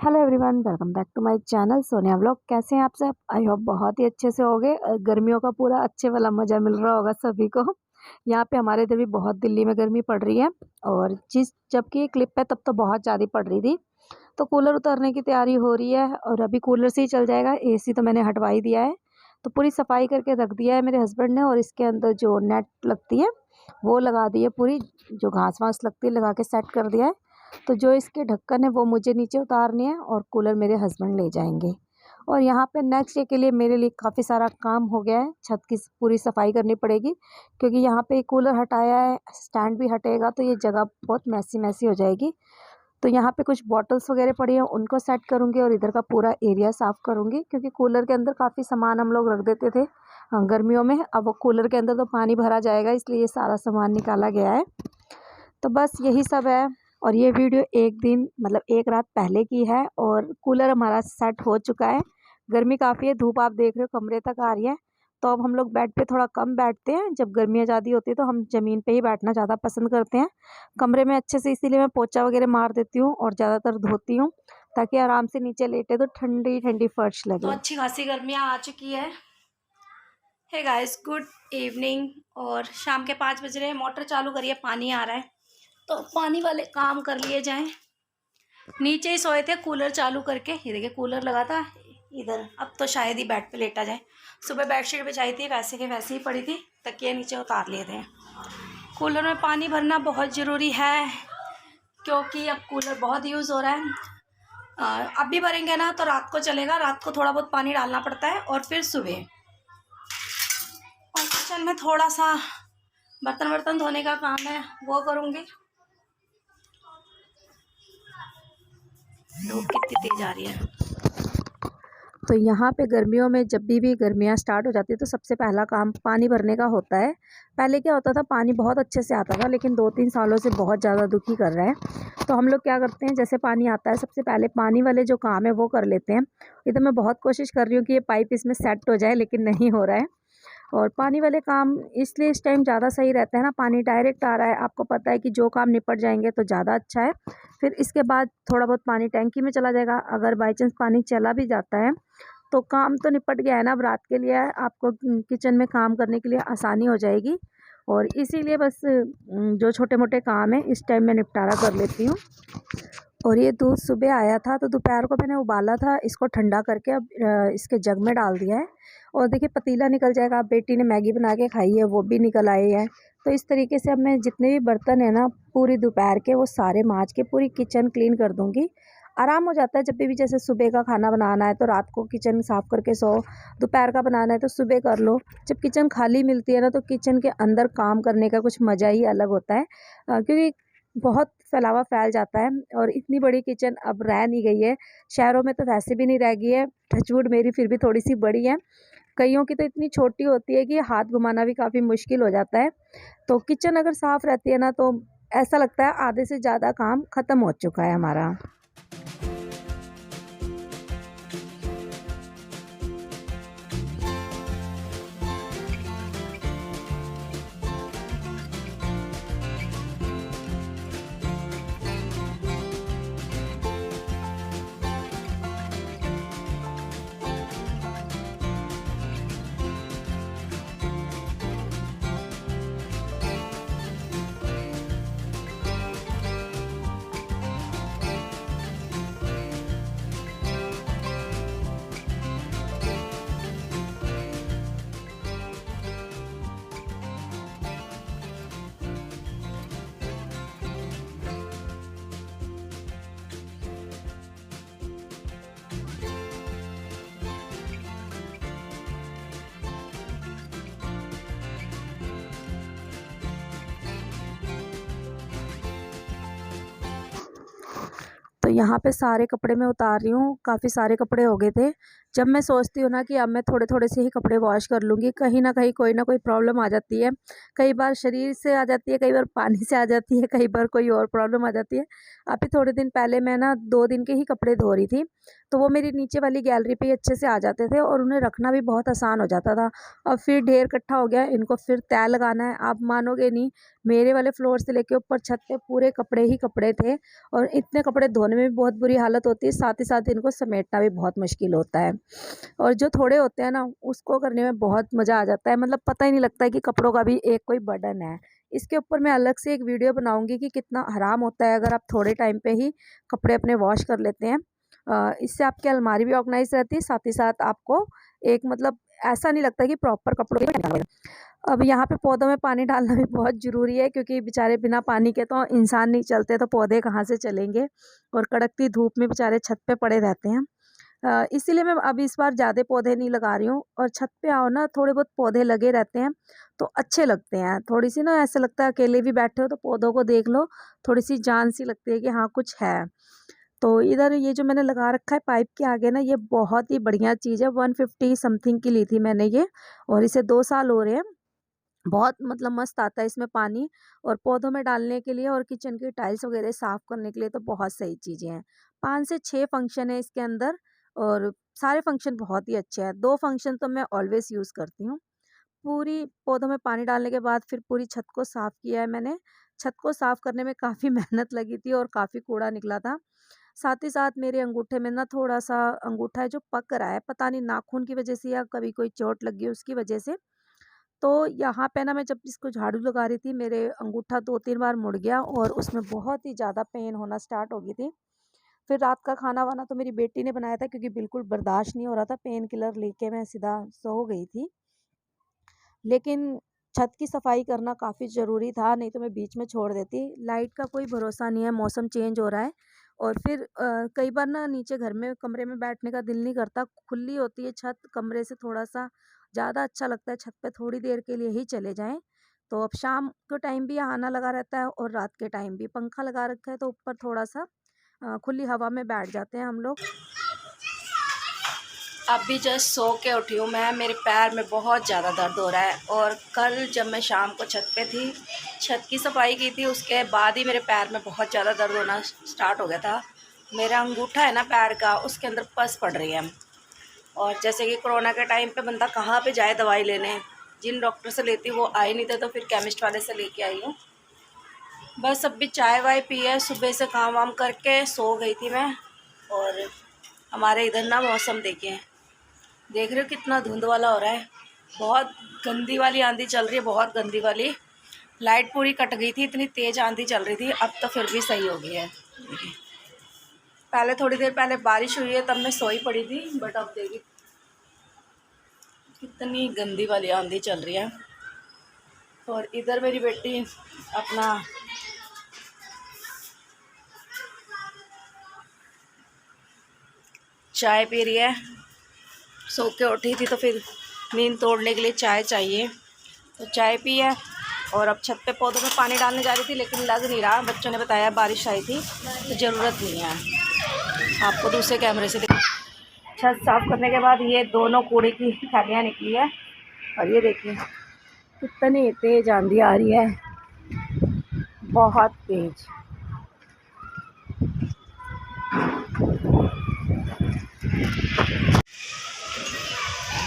Hello everyone, welcome back to my channel Sonia vlog. कैसे हैं आप सब? आई होप बहुत ही अच्छे से होंगे। गर्मियों का पूरा अच्छे वाला मज़ा मिल रहा होगा सभी को। यहाँ पे हमारे इधर भी बहुत दिल्ली में गर्मी पड़ रही है, और जबकि ये क्लिप है तब तो बहुत ज़्यादा पड़ रही थी। तो कूलर उतारने की तैयारी हो रही है, और अभी कूलर से ही चल जाएगा। एसी तो मैंने हटवा ही दिया है, तो पूरी सफाई करके रख दिया है मेरे हस्बैंड ने। और इसके अंदर जो नेट लगती है वो लगा दी है, पूरी जो घास वास लगती है लगा के सेट कर दिया है। तो जो इसके ढक्कन है वो मुझे नीचे उतारनी है, और कूलर मेरे हस्बैंड ले जाएंगे। और यहाँ पे नेक्स्ट डे के लिए मेरे लिए काफ़ी सारा काम हो गया है। छत की पूरी सफाई करनी पड़ेगी, क्योंकि यहाँ पे कूलर हटाया है, स्टैंड भी हटेगा तो ये जगह बहुत मैसी मैसी हो जाएगी। तो यहाँ पे कुछ बॉटल्स वगैरह पड़ी हैं, उनको सेट करूँगी, और इधर का पूरा एरिया साफ़ करूँगी, क्योंकि कूलर के अंदर काफ़ी सामान हम लोग रख देते थे गर्मियों में। अब वो कूलर के अंदर तो पानी भरा जाएगा, इसलिए ये सारा सामान निकाला गया है। तो बस यही सब है। और ये वीडियो एक दिन मतलब एक रात पहले की है, और कूलर हमारा सेट हो चुका है। गर्मी काफ़ी है, धूप आप देख रहे हो कमरे तक आ रही है। तो अब हम लोग बेड पे थोड़ा कम बैठते हैं, जब गर्मियाँ ज़्यादा होती है तो हम ज़मीन पे ही बैठना ज़्यादा पसंद करते हैं कमरे में अच्छे से। इसीलिए मैं पोछा वगैरह मार देती हूँ और ज़्यादातर धोती हूँ, ताकि आराम से नीचे लेटे तो ठंडी ठंडी फर्श लगे। तो अच्छी खासी गर्मियाँ आ चुकी है। Hey guys, good evening. और शाम के 5 बज रहे हैं। मोटर चालू करिए, पानी आ रहा है, तो पानी वाले काम कर लिए जाएं। नीचे ही सोए थे कूलर चालू करके। ये देखिए कूलर लगा था इधर, अब तो शायद ही बेड पे लेटा जाए। सुबह बेडशीट बिछाई थी, वैसे के वैसे ही पड़ी थी, तकिए नीचे उतार लिए थे। कूलर में पानी भरना बहुत ज़रूरी है, क्योंकि अब कूलर बहुत यूज़ हो रहा है। अब भी भरेंगे ना तो रात को चलेगा, रात को थोड़ा बहुत पानी डालना पड़ता है, और फिर सुबह। और किचन में थोड़ा सा बर्तन वर्तन धोने का काम है, वो करूँगी। धूप कितनी तेज आ रही है। तो यहाँ पे गर्मियों में जब भी गर्मियाँ स्टार्ट हो जाती है तो सबसे पहला काम पानी भरने का होता है। पहले क्या होता था, पानी बहुत अच्छे से आता था, लेकिन 2-3 सालों से बहुत ज़्यादा दुखी कर रहा है। तो हम लोग क्या करते हैं, जैसे पानी आता है सबसे पहले पानी वाले जो काम है वो कर लेते हैं। इधर मैं बहुत कोशिश कर रही हूँ कि ये पाइप इसमें सेट हो जाए, लेकिन नहीं हो रहा है। और पानी वाले काम इसलिए इस टाइम ज़्यादा सही रहता है ना, पानी डायरेक्ट आ रहा है, आपको पता है कि जो काम निपट जाएंगे तो ज़्यादा अच्छा है। फिर इसके बाद थोड़ा बहुत पानी टैंकी में चला जाएगा। अगर बाई चांस पानी चला भी जाता है तो काम तो निपट गया है ना, अब रात के लिए आपको किचन में काम करने के लिए आसानी हो जाएगी। और इसीलिए बस जो छोटे मोटे काम है इस टाइम में निपटारा कर लेती हूँ। और ये दूध सुबह आया था तो दोपहर को मैंने उबाला था, इसको ठंडा करके अब इसके जग में डाल दिया है। और देखिए पतीला निकल जाएगा। अब बेटी ने मैगी बना के खाई है, वो भी निकल आए हैं। तो इस तरीके से अब मैं जितने भी बर्तन है ना पूरी दोपहर के, वो सारे मांज के पूरी किचन क्लीन कर दूँगी। आराम हो जाता है जब भी जैसे सुबह का खाना बनाना है तो रात को किचन साफ़ करके सो, दोपहर का बनाना है तो सुबह कर लो। जब किचन खाली मिलती है ना तो किचन के अंदर काम करने का कुछ मज़ा ही अलग होता है, क्योंकि बहुत फैलावा फैल जाता है। और इतनी बड़ी किचन अब रह नहीं गई है, शहरों में तो वैसे भी नहीं रह गई है। टचवुड मेरी फिर भी थोड़ी सी बड़ी है, कईयों की तो इतनी छोटी होती है कि हाथ घुमाना भी काफ़ी मुश्किल हो जाता है। तो किचन अगर साफ़ रहती है ना तो ऐसा लगता है आधे से ज़्यादा काम ख़त्म हो चुका है हमारा। तो यहाँ पे सारे कपड़े मैं उतार रही हूँ, काफ़ी सारे कपड़े हो गए थे। जब मैं सोचती हूँ ना कि अब मैं थोड़े थोड़े से ही कपड़े वॉश कर लूँगी, कहीं ना कहीं कोई ना कोई प्रॉब्लम आ जाती है। कई बार शरीर से आ जाती है, कई बार पानी से आ जाती है, कई बार कोई और प्रॉब्लम आ जाती है। अभी थोड़े दिन पहले मैं ना 2 दिन के ही कपड़े धो रही थी, तो वो मेरी नीचे वाली गैलरी पे ही अच्छे से आ जाते थे और उन्हें रखना भी बहुत आसान हो जाता था। अब फिर ढेर इकट्ठा हो गया, इनको फिर तय लगाना है। आप मानोगे नहीं, मेरे वाले फ्लोर से लेके ऊपर छत पे पूरे कपड़े ही कपड़े थे और इतने कपड़े धोने में भी बहुत बुरी हालत होती है, साथ ही साथ इनको समेटना भी बहुत मुश्किल होता है। और जो थोड़े होते हैं ना, उसको करने में बहुत मज़ा आ जाता है, मतलब पता ही नहीं लगता है कि कपड़ों का भी एक कोई बर्डन है। इसके ऊपर मैं अलग से एक वीडियो बनाऊंगी कि कितना हराम होता है अगर आप थोड़े टाइम पे ही कपड़े अपने वॉश कर लेते हैं। इससे आपकी अलमारी भी ऑर्गेनाइज रहती है, साथ ही साथ आपको एक मतलब ऐसा नहीं लगता कि प्रॉपर कपड़ों की। अब यहाँ पे पौधों में पानी डालना भी बहुत ज़रूरी है, क्योंकि बेचारे बिना पानी के तो इंसान नहीं चलते, तो पौधे कहाँ से चलेंगे। और कड़कती धूप में बेचारे छत पे पड़े रहते हैं। इसीलिए मैं अब इस बार ज़्यादा पौधे नहीं लगा रही हूँ। और छत पे आओ ना, थोड़े बहुत पौधे लगे रहते हैं तो अच्छे लगते हैं। थोड़ी सी ना ऐसा लगता है अकेले भी बैठे हो तो पौधों को देख लो, थोड़ी सी जान सी लगती है कि हाँ कुछ है। तो इधर ये जो मैंने लगा रखा है पाइप के आगे ना, ये बहुत ही बढ़िया चीज़ है। 150 समथिंग की ली थी मैंने ये, और इसे 2 साल हो रहे हैं। बहुत मतलब मस्त आता है इसमें पानी, और पौधों में डालने के लिए और किचन की टाइल्स वगैरह साफ़ करने के लिए तो बहुत सही चीज़ें हैं। 5 से 6 फंक्शन है इसके अंदर, और सारे फंक्शन बहुत ही अच्छे हैं। 2 फंक्शन तो मैं ऑलवेज़ यूज़ करती हूँ। पूरी पौधों में पानी डालने के बाद फिर पूरी छत को साफ़ किया है मैंने। छत को साफ़ करने में काफ़ी मेहनत लगी थी और काफ़ी कूड़ा निकला था। साथ ही साथ मेरे अंगूठे में ना थोड़ा-सा अंगूठा है जो पक रहा है, पता नहीं नाखून की वज़ह से या कभी कोई चोट लग गई उसकी वज़ह से। तो यहाँ पे ना मैं जब इसको झाड़ू लगा रही थी, मेरे अंगूठा 2-3 बार मुड़ गया और उसमें बहुत ही ज़्यादा पेन होना स्टार्ट हो गई थी। फिर रात का खाना-वाना तो मेरी बेटी ने बनाया था, क्योंकि बिल्कुल बर्दाश्त नहीं हो रहा था, पेन किलर लेके मैं सीधा सो गई थी। लेकिन छत की सफाई करना काफ़ी ज़रूरी था, नहीं तो मैं बीच में छोड़ देती। लाइट का कोई भरोसा नहीं है, मौसम चेंज हो रहा है। और फिर कई बार ना नीचे घर में कमरे में बैठने का दिल नहीं करता, खुली होती है छत, कमरे से थोड़ा-सा ज़्यादा अच्छा लगता है छत पे थोड़ी देर के लिए ही चले जाएँ। तो अब शाम के टाइम भी आना लगा रहता है और रात के टाइम भी। पंखा लगा रखा है तो ऊपर थोड़ा-सा खुली हवा में बैठ जाते हैं हम लोग। अभी जस्ट सो के उठी हूँ मैं, मेरे पैर में बहुत ज़्यादा दर्द हो रहा है। और कल जब मैं शाम को छत पे थी, छत की सफाई की थी, उसके बाद ही मेरे पैर में बहुत ज़्यादा दर्द होना स्टार्ट हो गया था। मेरा अंगूठा है ना पैर का, उसके अंदर पस पड़ रही है। और जैसे कि कोरोना के टाइम पे बंदा कहाँ पे जाए दवाई लेने, जिन डॉक्टर से लेती वो आए नहीं थे, तो फिर केमिस्ट वाले से लेके आई हूँ। बस अब भी चाय वाय पी है, सुबह से काम वाम करके सो गई थी मैं। और हमारे इधर ना मौसम देख रहे हो कितना धुंध वाला हो रहा है। बहुत गंदी वाली आंधी चल रही है, बहुत गंदी वाली। लाइट पूरी कट गई थी, इतनी तेज़ आंधी चल रही थी। अब तो फिर भी सही हो गई है। पहले थोड़ी देर पहले बारिश हुई है, तब मैं सोई पड़ी थी, बट अब देखिए कितनी गंदी वाली आंधी चल रही है। और इधर मेरी बेटी अपना चाय पी रही है। सो के उठी थी तो फिर नींद तोड़ने के लिए चाय चाहिए, तो चाय पी है। और अब छत पे पौधों में पानी डालने जा रही थी, लेकिन लग नहीं रहा। बच्चों ने बताया बारिश आई थी तो ज़रूरत नहीं है। आपको दूसरे कैमरे से छत साफ़ करने के बाद ये दोनों कूड़े की थैलियाँ निकली है। और ये देखिए कितनी तेज़ आंधी आ रही है, बहुत तेज़।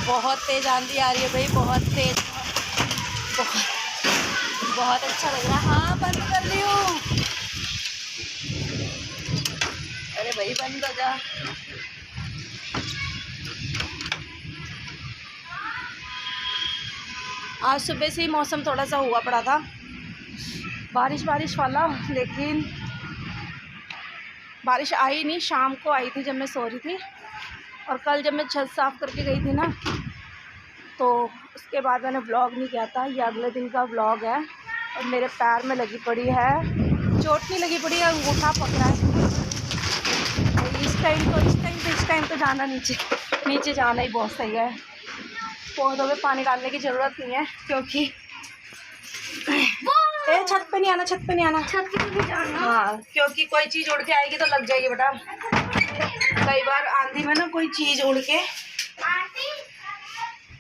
बहुत तेज़ आंधी आ रही है भाई, बहुत तेज़। बहुत बहुत अच्छा लग रहा है। हाँ बंद कर रही हूँ। अरे भाई बंद हो जा। आज सुबह से ही मौसम थोड़ा सा हुआ पड़ा था, बारिश बारिश वाला, लेकिन बारिश आई नहीं। शाम को आई थी जब मैं सो रही थी। और कल जब मैं छत साफ़ करके गई थी ना, तो उसके बाद मैंने व्लॉग नहीं किया था। ये अगले दिन का व्लॉग है। और मेरे पैर में लगी पड़ी है चोट, नहीं लगी पड़ी है, अंगूठा पकड़ा है। इस टाइम तो जाना नीचे जाना ही बहुत सही है। पौधों में पानी डालने की ज़रूरत नहीं है, क्योंकि छत पे नहीं आना, छत पे नहीं आना, छत पे नहीं जाना। हाँ, क्योंकि कोई चीज़ उड़ के आएगी तो लग जाएगी बेटा। कई बार आंधी में ना कोई चीज़ उड़ के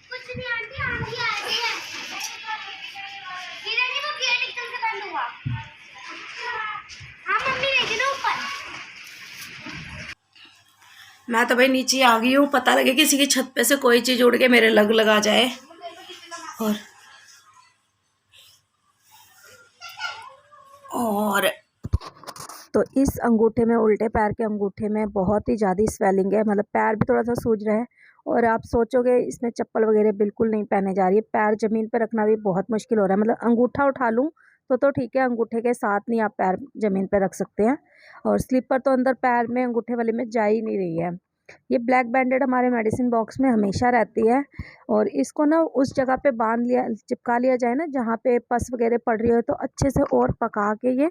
कुछ नहीं, आंधी आ रही है। वो गेट एकदम से बंद हुआ। हाँ मम्मी लेके ना ऊपर। मैं तो भाई नीचे आ गई हूँ, पता लगे किसी की छत पे से कोई चीज उड़ के मेरे लगा जाए। और और तो इस अंगूठे में, उल्टे पैर के अंगूठे में बहुत ही ज़्यादा स्वेलिंग है, मतलब पैर भी थोड़ा सा सूज रहा है। और आप सोचोगे इसमें चप्पल वगैरह बिल्कुल नहीं पहने जा रही है, पैर ज़मीन पे रखना भी बहुत मुश्किल हो रहा है। मतलब अंगूठा उठा लूँ तो ठीक है, अंगूठे के साथ नहीं आप पैर ज़मीन पे रख सकते हैं। और स्लीपर तो अंदर पैर में अंगूठे वाले में जा ही नहीं रही है। ये ब्लैक बैंडेड हमारे मेडिसिन बॉक्स में हमेशा रहती है। और इसको ना उस जगह पे बांध लिया, चिपका लिया जाए ना जहाँ पे पस वगैरह पड़ रही हो, तो अच्छे से और पका के ये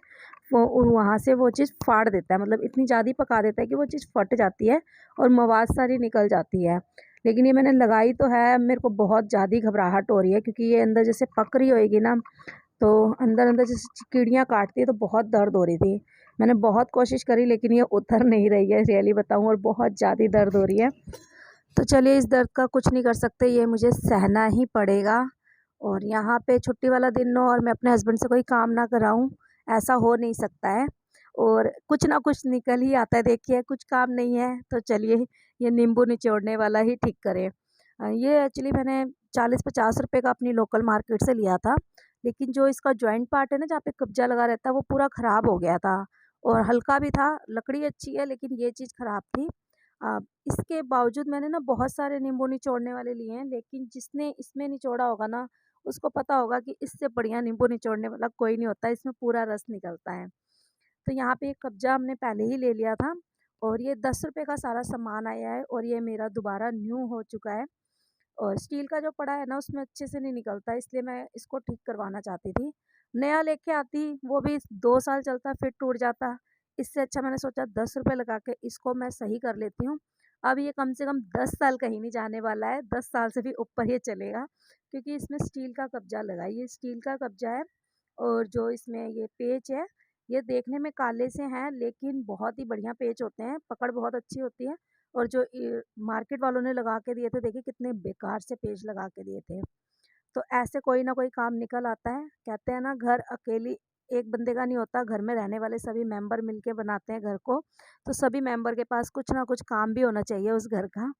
वो वहाँ से वो चीज़ फाड़ देता है। मतलब इतनी ज़्यादा पका देता है कि वो चीज़ फट जाती है और मवाद सारी निकल जाती है। लेकिन ये मैंने लगाई तो है, मेरे को बहुत ज़्यादा घबराहट हो रही है, क्योंकि ये अंदर जैसे पक रही होएगी ना, तो अंदर अंदर जैसे कीड़ियाँ काटती है, तो बहुत दर्द हो रही थी। मैंने बहुत कोशिश करी लेकिन ये उतर नहीं रही है, रियली बताऊँ, और बहुत ज़्यादा दर्द हो रही है। तो चलिए, इस दर्द का कुछ नहीं कर सकते, ये मुझे सहना ही पड़ेगा। और यहाँ पे छुट्टी वाला दिन हो और मैं अपने हस्बैंड से कोई काम ना कराऊँ, ऐसा हो नहीं सकता है। और कुछ ना कुछ निकल ही आता है, देखिए कुछ काम नहीं है तो चलिए ये नींबू निचोड़ने वाला ही ठीक करें। ये एक्चुअली मैंने 40-50 रुपए का अपनी लोकल मार्केट से लिया था, लेकिन जो इसका जॉइंट पार्ट है ना, जहाँ पे कब्जा लगा रहता है, वो पूरा ख़राब हो गया था। और हल्का भी था, लकड़ी अच्छी है लेकिन ये चीज़ ख़राब थी। इसके बावजूद मैंने ना बहुत सारे नींबू निचोड़ने वाले लिए हैं, लेकिन जिसने इसमें निचोड़ा होगा ना, उसको पता होगा कि इससे बढ़िया नींबू निचोड़ने वाला कोई नहीं होता, इसमें पूरा रस निकलता है। तो यहाँ पे एक कब्जा हमने पहले ही ले लिया था, और ये 10 रुपए का सारा सामान आया है, और ये मेरा दोबारा न्यू हो चुका है। और स्टील का जो पड़ा है ना, उसमें अच्छे से नहीं निकलता, इसलिए मैं इसको ठीक करवाना चाहती थी। नया लेके आती, वो भी 2 साल चलता फिर टूट जाता। इससे अच्छा मैंने सोचा 10 रुपए लगा के इसको मैं सही कर लेती हूँ। अब ये कम से कम 10 साल कहीं नहीं जाने वाला है, 10 साल से भी ऊपर ये चलेगा, क्योंकि इसमें स्टील का कब्जा लगा है। ये स्टील का कब्जा है, और जो इसमें ये पेच है, ये देखने में काले से हैं लेकिन बहुत ही बढ़िया पेच होते हैं, पकड़ बहुत अच्छी होती है। और जो मार्केट वालों ने लगा के दिए थे, देखिए कितने बेकार से पेच लगा के दिए थे। तो ऐसे कोई ना कोई काम निकल आता है। कहते हैं ना, घर अकेली एक बंदे का नहीं होता, घर में रहने वाले सभी मेंबर मिलके बनाते हैं घर को। तो सभी मेंबर के पास कुछ ना कुछ काम भी होना चाहिए उस घर का।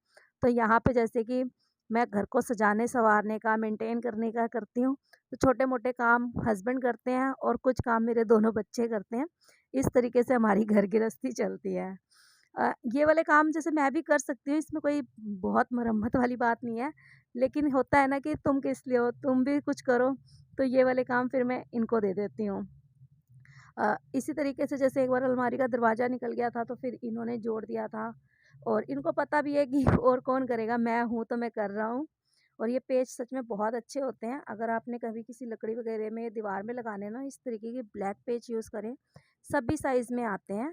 तो यहाँ पे जैसे कि मैं घर को सजाने संवारने का, मेंटेन करने का करती हूँ, तो छोटे मोटे काम हस्बैंड करते हैं और कुछ काम मेरे दोनों बच्चे करते हैं। इस तरीके से हमारी घर गृहस्थी चलती है। ये वाले काम जैसे मैं भी कर सकती हूँ, इसमें कोई बहुत मरम्मत वाली बात नहीं है, लेकिन होता है ना कि तुम किस लिए हो, तुम भी कुछ करो, तो ये वाले काम फिर मैं इनको दे देती हूँ। इसी तरीके से जैसे एक बार अलमारी का दरवाज़ा निकल गया था, तो फिर इन्होंने जोड़ दिया था, और इनको पता भी है कि और कौन करेगा, मैं हूँ तो मैं कर रहा हूँ। और ये पेच सच में बहुत अच्छे होते हैं, अगर आपने कभी किसी लकड़ी वगैरह में दीवार में लगाने ना, इस तरीके की ब्लैक पेच यूज़ करें, सभी साइज़ में आते हैं।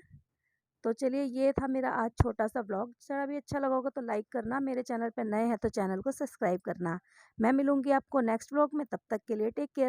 तो चलिए, ये था मेरा आज छोटा-सा व्लॉग। चला भी अच्छा लगा होगा तो लाइक करना, मेरे चैनल पे नए हैं तो चैनल को सब्सक्राइब करना। मैं मिलूँगी आपको नेक्स्ट व्लॉग में, तब तक के लिए टेक केयर।